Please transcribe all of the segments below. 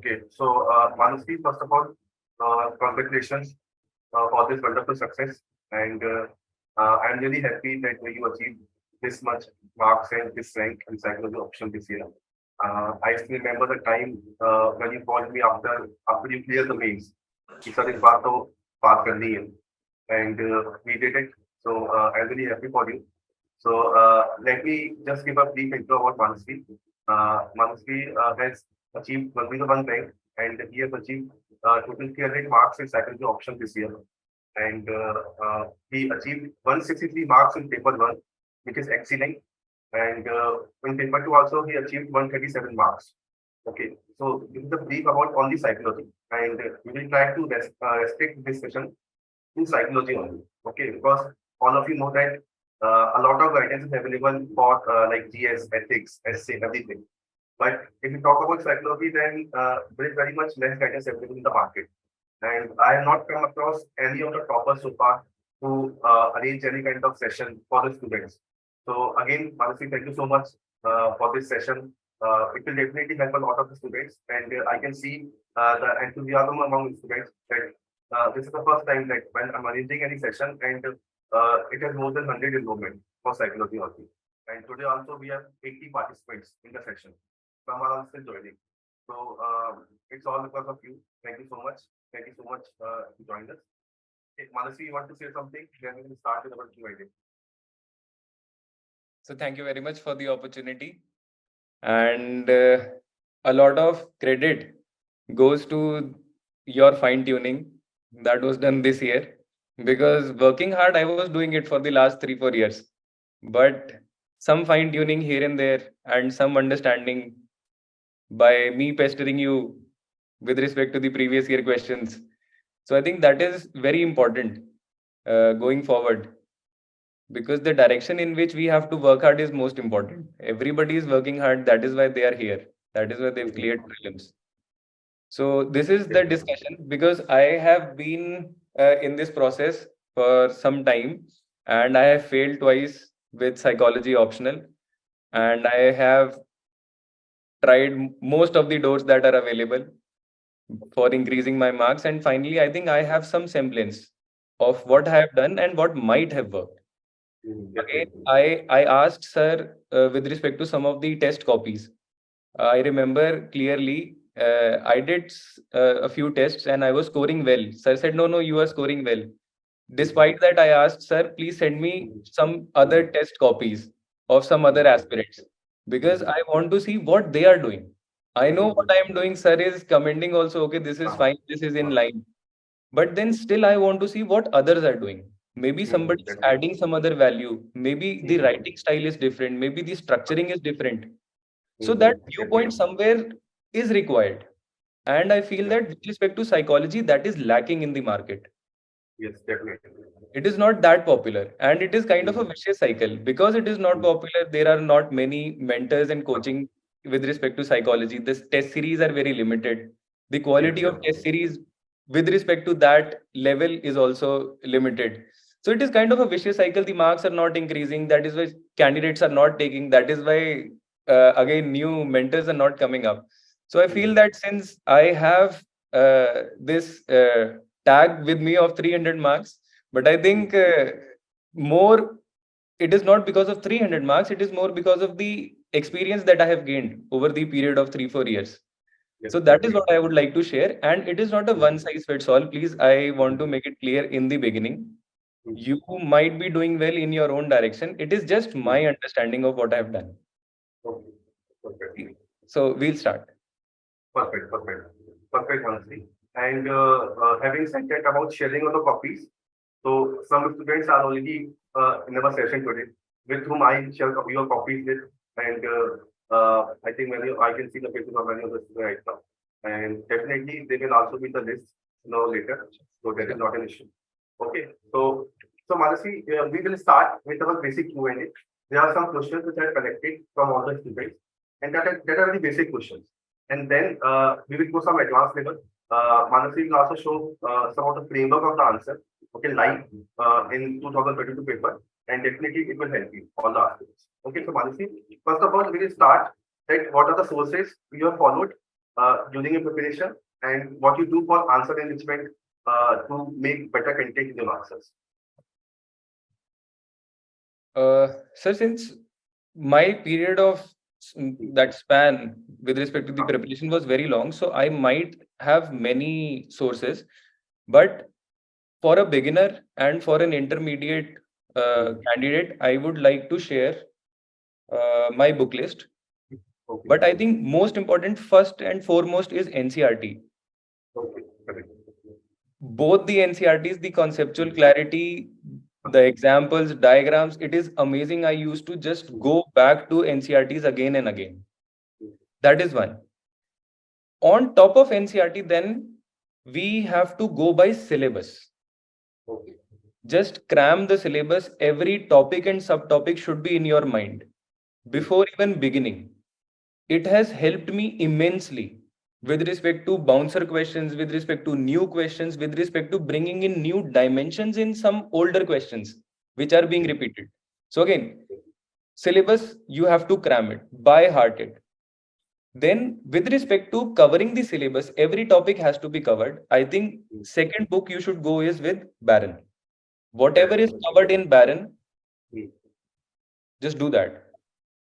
Okay, so Manasvi, first of all, congratulations for this wonderful success, and I'm really happy that you achieved this much marks and this rank in psychology option this year. I still remember the time when you called me after you cleared the mains. You said इस बार तो पास करनी है, and we did it. So I'm really happy for you. So let me just give a brief intro about Manasvi. Manasvi has achieved only the one rank, and he has achieved total 300 marks in psychology option this year. And he achieved 163 marks in paper one, which is excellent. And in paper two also he achieved 137 marks. Okay, so this is the brief about only psychology, and we will try to restrict this session to psychology only. Okay, because all of you know that a lot of guidance is available for like GS, ethics, essay, everything. But if you talk about psychology, then there is very much less guidance available in the market. And I have not come across any of the toppers so far who arrange any kind of session for the students. So again, Manasvi, thank you so much for this session. It will definitely help a lot of the students, and I can see the enthusiasm among the students that this is the first time that when I'm arranging any session, and it has more than 100 enrollment for psychology also. And today also we have 80 participants in the session. Some are still joining. So it's all because of you. Thank you so much. Thank you so much to join us. If Manasvi, you want to say something? Then we will start with our Q&A. So thank you very much for the opportunity. And a lot of credit goes to your fine tuning that was done this year, because working hard, I was doing it for the last 3-4 years, but some fine tuning here and there and some understanding by me pestering you with respect to the previous year questions. So I think that is very important going forward, because the direction in which we have to work hard is most important. Everybody is working hard. That is why they are here. That is why they've cleared prelims. So this is the discussion, because I have been in this process for some time, and I have failed twice with psychology optional, and I have tried most of the doors that are available for increasing my marks, and finally I think I have some semblance of what I have done and what might have worked. Again, I asked sir with respect to some of the test copies. I remember clearly I did a few tests and I was scoring well. Sir said, no, you are scoring well. Despite that, I asked, sir, please send me some other test copies of some other aspirants, because I want to see what they are doing. I know what I am doing. Sir is commenting also, okay, this is fine, this is in line. But then still I want to see what others are doing. Maybe somebody is adding some other value. Maybe the writing style is different. Maybe the structuring is different. So that viewpoint somewhere is required. And I feel that with respect to psychology, that is lacking in the market. Yes, definitely. It is not that popular, and it is kind of a vicious cycle. Because it is not popular, there are not many mentors and coaching with respect to psychology. The test series are very limited. The quality of test series with respect to that level is also limited. So it is kind of a vicious cycle. The marks are not increasing. That is why candidates are not taking. That is why again new mentors are not coming up. So I feel that since I have this tag with me of 300 marks, but I think more, it is not because of 300 marks, it is more because of the experience that I have gained over the period of 3-4 years. So that is what I would like to share. And it is not a one size fits all. Please, I want to make it clear in the beginning. You might be doing well in your own direction. It is just my understanding of what I have done. Okay. So we'll start. Perfect, Manasvi. And having said that about sharing of the copies, so some students are already in our session today, with whom I share your copies with, and I think I can see the faces of many of the students right now, and definitely they will also be the list later, so that is not an issue. Okay, so Manasvi, we will start with our basic Q&A. There are some questions which are collected from all the students, and that are very basic questions. And then we will go some advanced level. Manasvi will also show some of the framework of the answer, okay, live in 2022 paper, and definitely it will help you all the aspects. Okay, so Manasvi, first of all, we will start that what are the sources you have followed during your preparation, and what you do for answer enrichment to make better content in your answers? Sir, since my period of that span with respect to the preparation was very long, so I might have many sources, but for a beginner and for an intermediate candidate, I would like to share my book list. Okay. But I think most important, first and foremost, is NCRT. Okay. Correct. Both the NCRTs, the conceptual clarity, the examples, diagrams, it is amazing. I used to just go back to NCRTs again and again. That is one. On top of NCRT, then we have to go by syllabus. Okay. Just cram the syllabus. Every topic and subtopic should be in your mind before even beginning. It has helped me immensely with respect to bouncer questions, with respect to new questions, with respect to bringing in new dimensions in some older questions which are being repeated. So again, syllabus, you have to cram it, by heart it. Then with respect to covering the syllabus, every topic has to be covered. I think second book you should go is with Baron. Whatever is covered in Baron, just do that.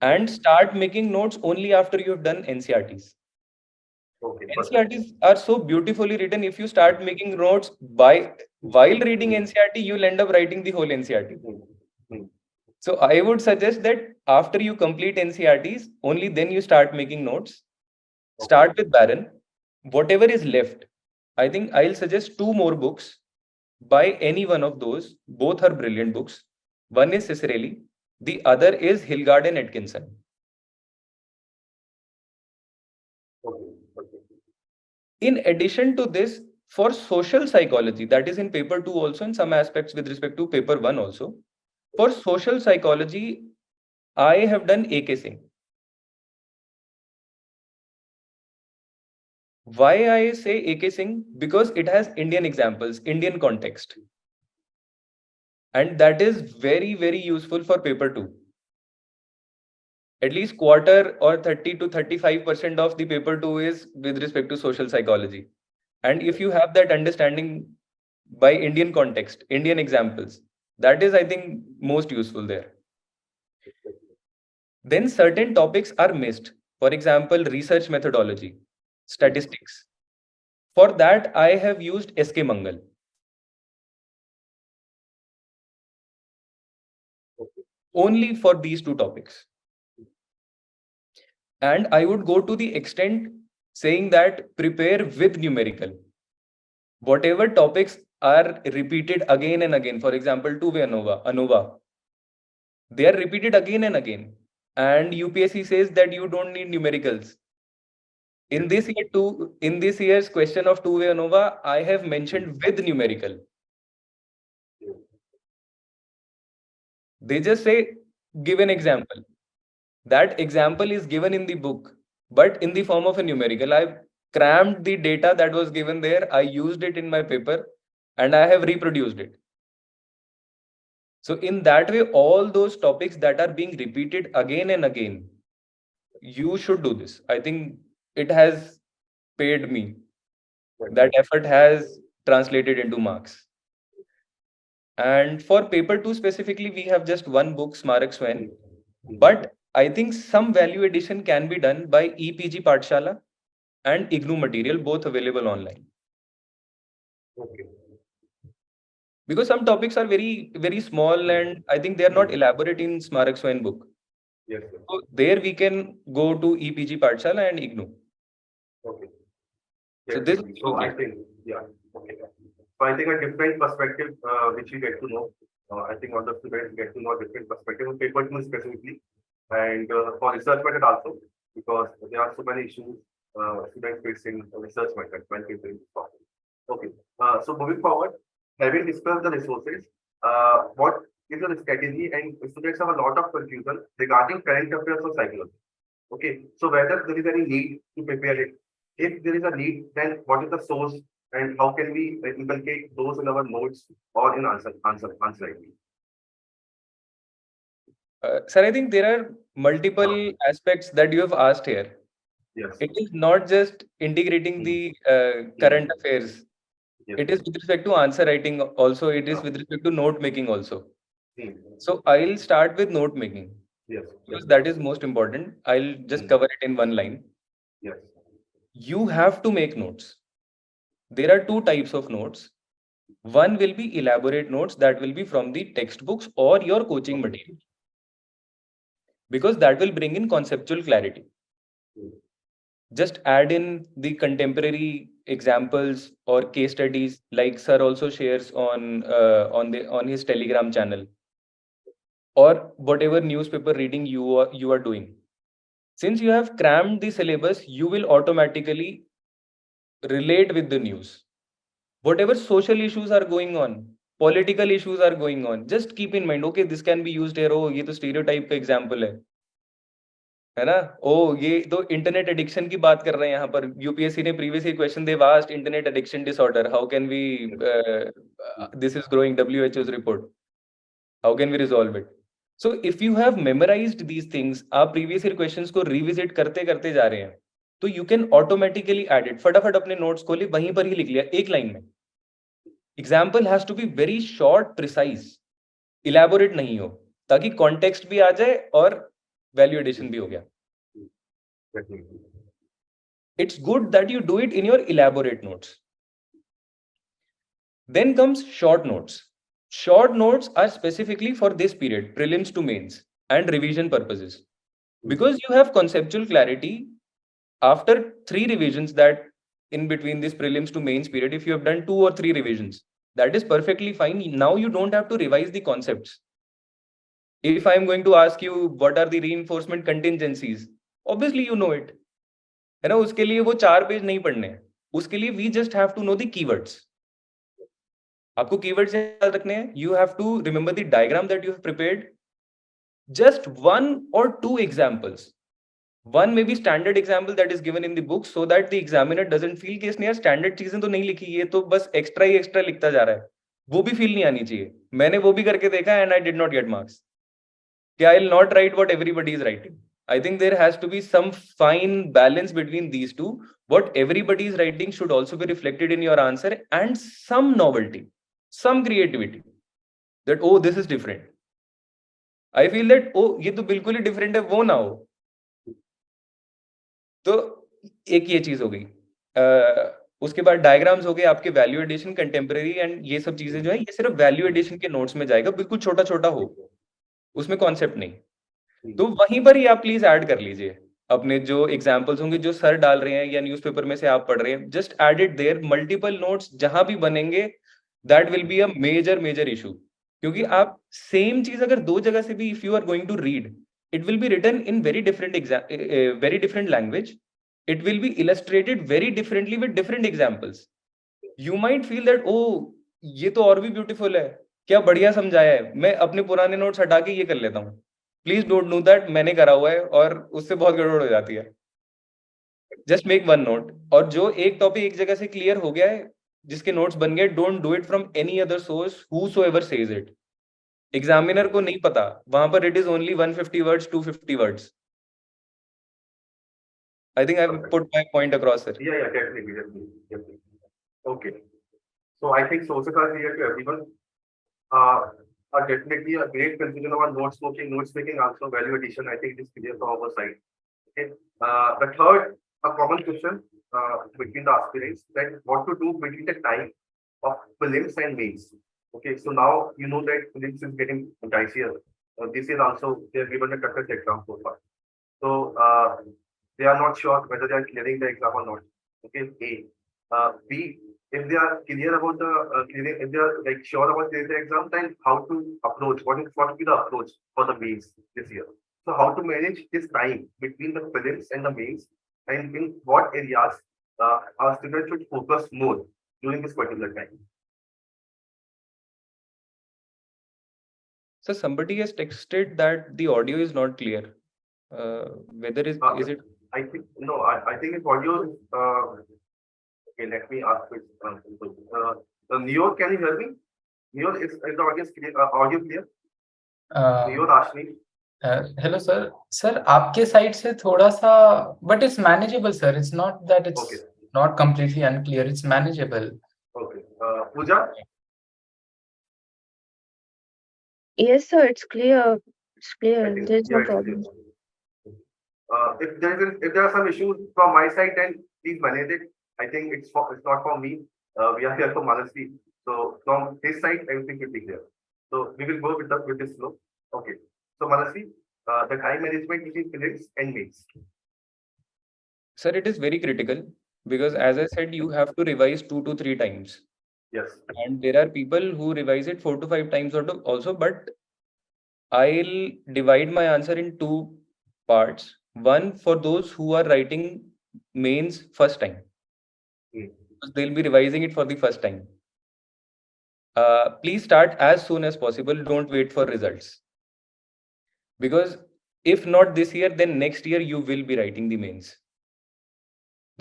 And start making notes only after you have done NCRTs. Okay. NCRTs are so beautifully written. If you start making notes while reading NCRT, you'll end up writing the whole NCRT. So I would suggest that after you complete NCRTs, only then you start making notes. Start with Baron. Whatever is left, I think I'll suggest 2 more books by any one of those. Both are brilliant books. One is Cicerelli. The other is Hilgard and Atkinson. In addition to this, for social psychology, that is in paper 2 also, in some aspects with respect to paper 1 also. For social psychology, I have done A.K. Singh. Why I say A.K. Singh? Because it has Indian examples, Indian context. And that is very, very useful for paper 2. At least quarter or 30 to 35% of the paper 2 is with respect to social psychology. And if you have that understanding by Indian context, Indian examples, that is, I think, most useful there. Then certain topics are missed. For example, research methodology, statistics. For that, I have used S.K. Mangal. Only for these 2 topics. And I would go to the extent saying that prepare with numerical. Whatever topics are repeated again and again, for example, two-way ANOVA, they are repeated again and again. And UPSC says that you don't need numericals. In this year's question of two-way ANOVA, I have mentioned with numerical. They just say, give an example. That example is given in the book, but in the form of a numerical. I've crammed the data that was given there. I used it in my paper and I have reproduced it. So in that way, all those topics that are being repeated again and again, you should do this. I think it has paid me. That effort has translated into marks. And for paper 2 specifically, we have just one book, Smarak Swain. But I think some value addition can be done by EPG Pathshala and IGNU material, both available online. Okay. Because some topics are very, very small and I think they are not elaborate in Smarak Swain book. Yes, sir. So there we can go to EPG Pathshala and IGNU. Okay. So Yes, this. so I think, yeah. Okay. So I think a different perspective which we get to know. I think all the students get to know a different perspective on paper 2 specifically, and for research method also, because there are so many issues students facing research method when preparing this topic. Okay. So moving forward, having discussed the resources, what is the strategy? And students have a lot of confusion regarding current affairs of psychology. Okay. So whether there is any need to prepare it. If there is a need, then what is the source and how can we inculcate those in our notes or in answer writing? Sir, I think there are multiple aspects that you have asked here. Yes. It is not just integrating the current affairs. Yes. It is with respect to answer writing also. It is with respect to note making also. So I'll start with note making Yes. because that is most important. I'll just cover it in one line. Yes. You have to make notes. There are two types of notes. One will be elaborate notes that will be from the textbooks or your coaching material, because that will bring in conceptual clarity. Just add in the contemporary examples or case studies, like sir also shares on his Telegram channel, or whatever newspaper reading you are doing. Since you have crammed the syllabus, you will automatically relate with the news. Whatever social issues are going on, political issues are going on, just keep in mind, okay, this can be used here. Oh, ये तो stereotype का example है ना? ओ ये तो internet addiction की बात कर रहे हैं यहाँ पर. यूपीएससी ने previously question they've asked internet addiction disorder, how can we this is growing WHO's report, how can we resolve it? So if you have memorized these things, आप previous year questions को revisit करते करते जा रहे हैं, तो you can automatically add it. फटाफट अपने notes खोले, वहीं पर ही लिख लिया एक लाइन में. Example has to be very short, precise, elaborate नहीं हो, ताकि context भी आ जाए और value addition भी हो गया. It's good that you do it in your elaborate notes. Then comes short notes. Short notes are specifically for this period, prelims to mains, and revision purposes. Because you have conceptual clarity after 3 revisions, that in between this prelims to mains period, if you have done 2 or 3 revisions, that is perfectly fine. Now you don't have to revise the concepts. If I'm going to ask you what are the reinforcement contingencies, obviously you know it. है ना? उसके लिए वो 4 page नहीं पढ़ने हैं. उसके लिए we just have to know the keywords. आपको keywords याद रखने हैं. You have to remember the diagram that you have prepared. Just 1 or 2 examples. One may be standard example that is given in the book, so that the examiner doesn't feel कि इसने यार standard चीजें तो नहीं लिखी, ये तो बस extra ही extra लिखता जा रहा है. वो भी feel नहीं आनी चाहिए. मैंने वो भी करके देखा and I did not get marks. I'll not write what everybody is writing. I think there has to be some fine balance between these two. What everybody is writing should also be reflected in your answer, and some novelty, some creativity. That, oh, this is different. I feel that, oh, ये तो बिल्कुल ही different है, वो ना हो. तो एक ये चीज हो गई. उसके बाद डायग्राम्स हो गए आपके, वैल्यू एडिशन, कंटेम्पररी एंड ये सब चीजें जो है, ये सिर्फ वैल्यू एडिशन के नोट्स में जाएगा, बिल्कुल छोटा छोटा हो, उसमें कॉन्सेप्ट नहीं. तो वहीं पर ही आप प्लीज ऐड कर लीजिए अपने जो एग्जांपल्स होंगे, जो सर डाल रहे हैं या न्यूज़पेपर में से आप पढ़ रहे हैं, just add it there. Multiple notes जहां भी बनेंगे, that will be a major issue. क्योंकि आप सेम चीज अगर 2 जगह से भी, if you are going to read, it will be written in very different language. It will be illustrated very differently with different examples. You might feel that, ओ ये तो और भी ब्यूटीफुल है, क्या बढ़िया समझाया है, मैं अपने पुराने नोट्स हटा के ये कर लेता हूँ. Please don't do that. मैंने करा हुआ है और उससे बहुत गड़बड़ हो जाती है. जस्ट मेक वन नोट, और जो एक टॉपिक एक जगह से क्लियर हो गया है, जिसके नोट्स बन गए, don't do it from any other source whosoever says it. Examiner को नहीं पता, वहां पर it is only 150 words, 250 words. I think I've put my point across, sir. Yeah, definitely. Okay. So I think sources are clear to everyone. Definitely a great confusion about notes making, also value addition. I think it is clear from our side. Okay. The third, a common question between the aspirants, that what to do between the time of prelims and mains. Okay, so now you know that prelims is getting dicier. This year also they have given the toughest exam so far. So they are not sure whether they are clearing the exam or not. Okay, A. B. If they are clear about the clearing, if they are like sure about clearing the exam, then how to approach? What will be the approach for the mains this year? So how to manage this time between the prelims and the mains, and in what areas our students should focus more during this particular time? So somebody has texted that the audio is not clear. Whether is it? I think no. I think if audio. Okay, let me ask it. Neo, can you hear me? Neo, is the audience clear? Audio clear? Neo, Rashmi. Hello sir sir आपके side से थोड़ा सा but it's manageable sir it's not that it's Okay. Not completely unclear it's manageable. Okay. Pooja? Yes, sir, it's clear. It's I clear. think, There's yeah, no it is clear. problem. If there are some issues from my side, then please manage it. I think it's not for me. We are here for Manasvi. So from his side, everything will be clear. So we will go with this flow. Okay. So Manasvi, the time management between prelims and mains. Sir, it is very critical because, as I said, you have to revise 2 to 3 times. Yes. And there are people who revise it 4 to 5 times also, but I'll divide my answer in 2 parts. One for those who are writing mains first time, Hmm. because they'll be revising it for the first time. Please start as soon as possible. Don't wait for results. Because if not this year, then next year you will be writing the mains.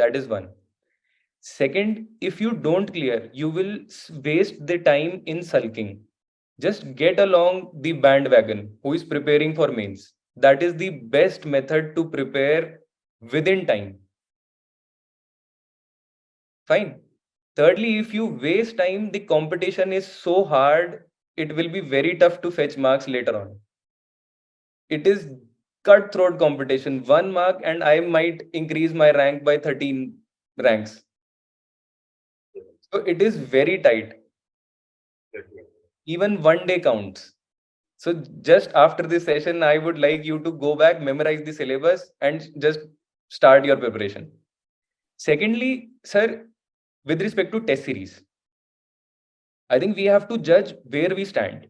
That is one. Second, if you don't clear, you will waste the time in sulking. Just get along the bandwagon who is preparing for mains. That is the best method to prepare within time. Fine. Thirdly, if you waste time, the competition is so hard, it will be very tough to fetch marks later on. It is cutthroat competition. 1 mark, and I might increase my rank by 13 ranks. So it is very tight. Even one day counts. So just after this session, I would like you to go back, memorize the syllabus, and just start your preparation. Secondly, sir, with respect to test series, I think we have to judge where we stand.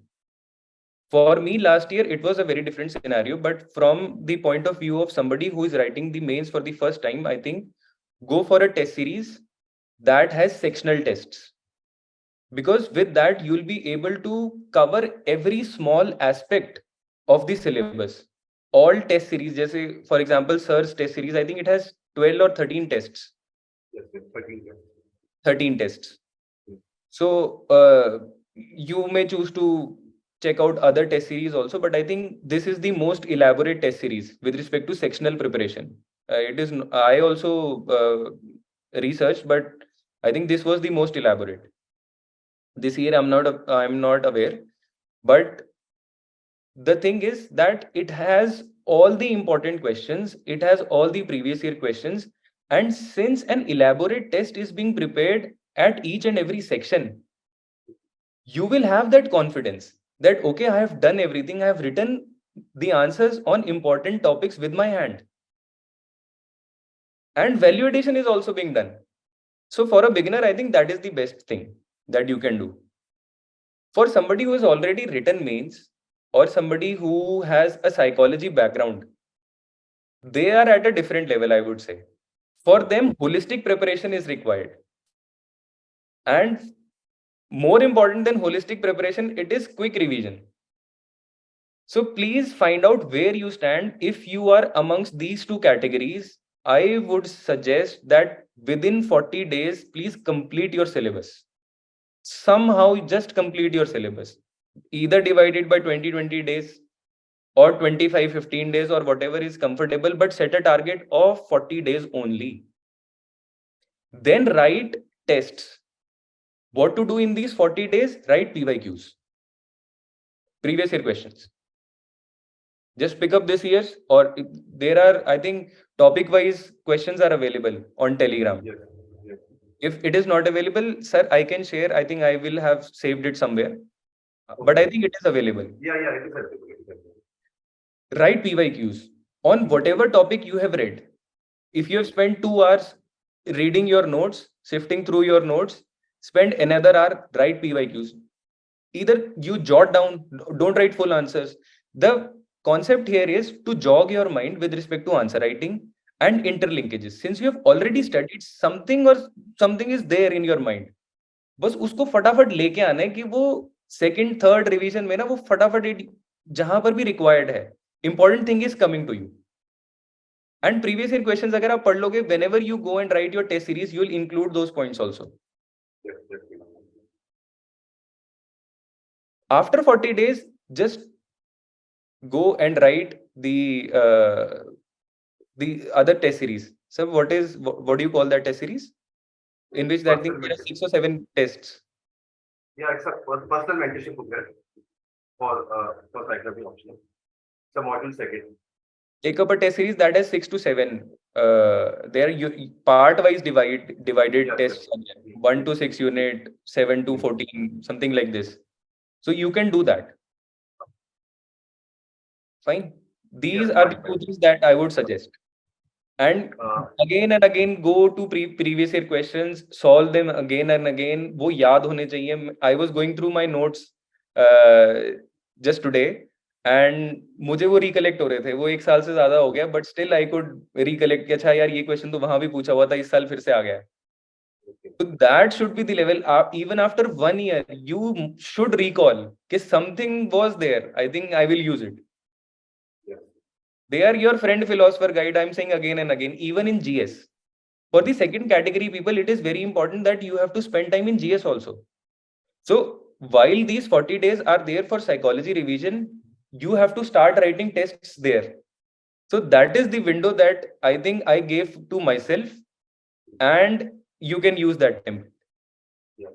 For me, last year, it was a very different scenario, but from the point of view of somebody who is writing the mains for the first time, I think go for a test series that has sectional tests. Because with that, you'll be able to cover every small aspect of the syllabus. All test series, जैसे for example, SIR's test series, I think it has 12 or 13 tests. Yes, 13. 13 tests. So you may choose to check out other test series also, but I think this is the most elaborate test series with respect to sectional preparation. It is. I also researched, but I think this was the most elaborate. This year, I'm not aware, but the thing is that it has all the important questions. It has all the previous year questions, and since an elaborate test is being prepared at each and every section, you will have that confidence that, okay, I have done everything. I have written the answers on important topics with my hand. And value addition is also being done. So for a beginner, I think that is the best thing that you can do. For somebody who has already written mains or somebody who has a psychology background, they are at a different level, I would say. For them, holistic preparation is required. And more important than holistic preparation, it is quick revision. So please find out where you stand. If you are amongst these two categories, I would suggest that within 40 days, please complete your syllabus. Somehow just complete your syllabus. Either divide it by 20 days or 25 15 days or whatever is comfortable, but set a target of 40 days only. Then write tests. What to do in these 40 days? Write PYQs. Previous year questions. Just pick up this year's, or there are, I think, topic wise questions are available on Telegram. Yes. Yes. If it is not available, sir, I can share. I think I will have saved it somewhere, but I think it is available. Yeah, it is available. It is available. Write PYQs on whatever topic you have read. If you have spent 2 hours reading your notes, sifting through your notes, spend another hour, write PYQs. Either you jot down, don't write full answers. The concept here is to jog your mind with respect to answer writing and interlinkages. Since you have already studied something or something is there in your mind, बस उसको फटाफट लेके आना है कि वो second third revision में ना वो फटाफट जहां पर भी रिक्वायर्ड है, important thing is coming to you. And previous year questions अगर आप पढ़ लोगे, whenever you go and write your test series, you will include those points also. Yes, yes. After 40 days, just go and write the other test series. So what do you call that test series? In which I think there are 6 or 7 tests. Yeah, it's a personal mentorship program for psychology optional. It's a module second. Take up a test series that has 6 to 7. There you part-wise divided Yes, tests, yes. 1 to 6 unit, 7 to 14, something like this. So you can do that. Fine. These Yes, are the fine, 2 fine. things that I would suggest. And Uh, again go to previous year questions, solve them again and again. वो याद होने चाहिए. I was going through my notes just today, and मुझे वो recollect हो रहे थे. वो 1 साल से ज़्यादा हो गया, but still I could recollect कि अच्छा यार ये question तो वहाँ भी पूछा हुआ था, इस साल फिर से आ गया. So that should be the level. Even after 1 year, you should recall कि something was there. I think I will use it. They are your friend, philosopher, guide. I'm saying again and again, even in GS. For the second category people, it is very important that you have to spend time in GS also. So while these 40 days are there for psychology revision, you have to start writing tests there. So that is the window that I think I gave to myself, and you can use that template. yes.